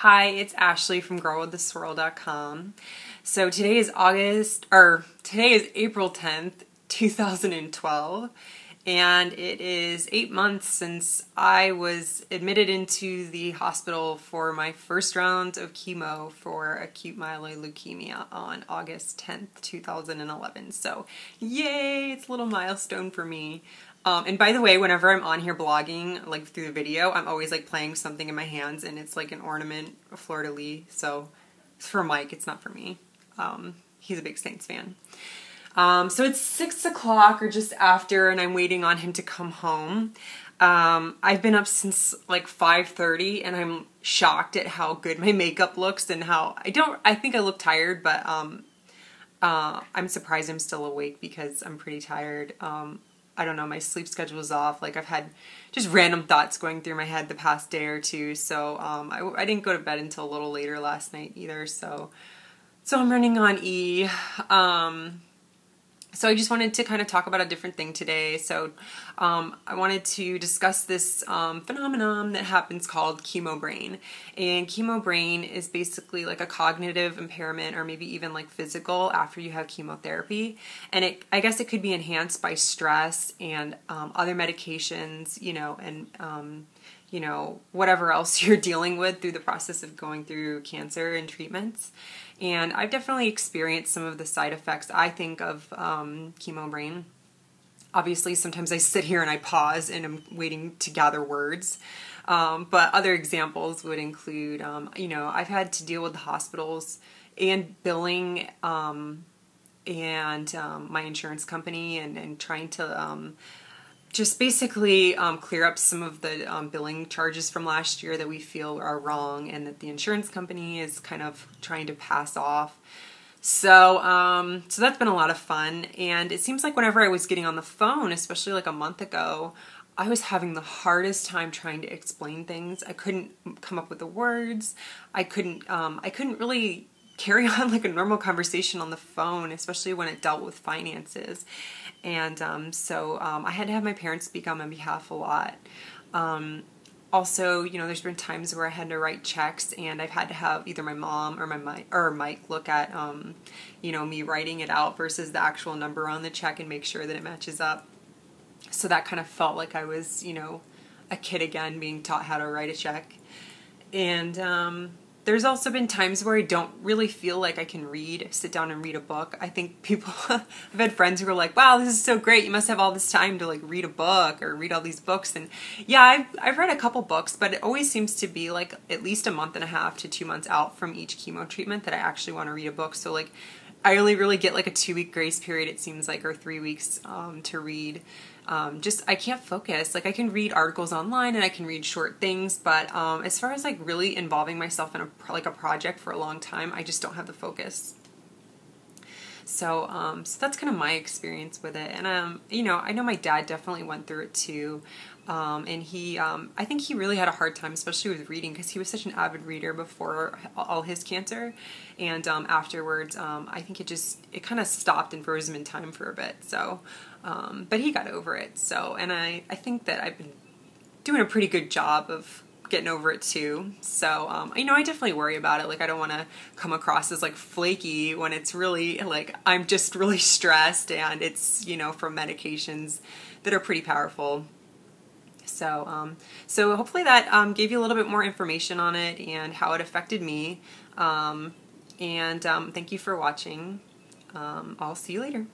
Hi, it's Ashley from girlwiththeswirl.com. So today is April 10th, 2012, and it is 8 months since I was admitted into the hospital for my first round of chemo for acute myeloid leukemia on August 10th, 2011. So yay, it's a little milestone for me. And by the way, whenever I'm on here blogging, like through the video, I'm always like playing something in my hands, and it's like an ornament, a fleur-de-lis. So it's for Mike, it's not for me. He's a big Saints fan. So it's 6 o'clock or just after, and I'm waiting on him to come home. I've been up since like 5:30, and I'm shocked at how good my makeup looks and how I think I look tired, but I'm surprised I'm still awake because I'm pretty tired. I don't know, my sleep schedule is off. Like, I've had just random thoughts going through my head the past day or two, so I didn't go to bed until a little later last night either, so I'm running on E. So I just wanted to kind of talk about a different thing today. So I wanted to discuss this phenomenon that happens called Chemo Brain. And Chemo Brain is basically like a cognitive impairment, or maybe even like physical, after you have chemotherapy. And I guess it could be enhanced by stress and other medications, and whatever else you're dealing with through the process of going through cancer and treatments. And I've definitely experienced some of the side effects, I think, of Chemo Brain. Obviously, sometimes I sit here and I pause and I'm waiting to gather words. But other examples would include, I've had to deal with the hospitals and billing and my insurance company and trying to just basically clear up some of the billing charges from last year that we feel are wrong and that the insurance company is kind of trying to pass off. So that's been a lot of fun, and it seems like whenever I was getting on the phone, especially like a month ago, I was having the hardest time trying to explain things. I couldn't come up with the words. I couldn't really carry on like a normal conversation on the phone, especially when it dealt with finances. And so I had to have my parents speak on my behalf a lot. Also, there's been times where I had to write checks, and I've had to have either my mom or Mike look at, me writing it out versus the actual number on the check and make sure that it matches up. So that kind of felt like I was, a kid again being taught how to write a check. And there's also been times where I don't really feel like I can sit down and read a book. I think I've had friends who are like, wow, this is so great. You must have all this time to like read a book or read all these books. And yeah, I've read a couple books, but it always seems to be like at least a month and a half to 2 months out from each chemo treatment that I actually want to read a book. So like, I only really get like a 2-week grace period, it seems like, or 3 weeks to read. I can't focus. Like, I can read articles online and I can read short things, but as far as like really involving myself in a project for a long time, I just don't have the focus. So that's kind of my experience with it. And I know my dad definitely went through it too. And I think he really had a hard time, especially with reading, because he was such an avid reader before all his cancer. And afterwards, I think it kind of stopped and froze him in time for a bit. So, but he got over it. So, and I think that I've been doing a pretty good job of getting over it too. So, I definitely worry about it. Like, I don't want to come across as like flaky when it's really like I'm just really stressed, and it's, from medications that are pretty powerful. So, so hopefully that gave you a little bit more information on it and how it affected me. And thank you for watching. I'll see you later.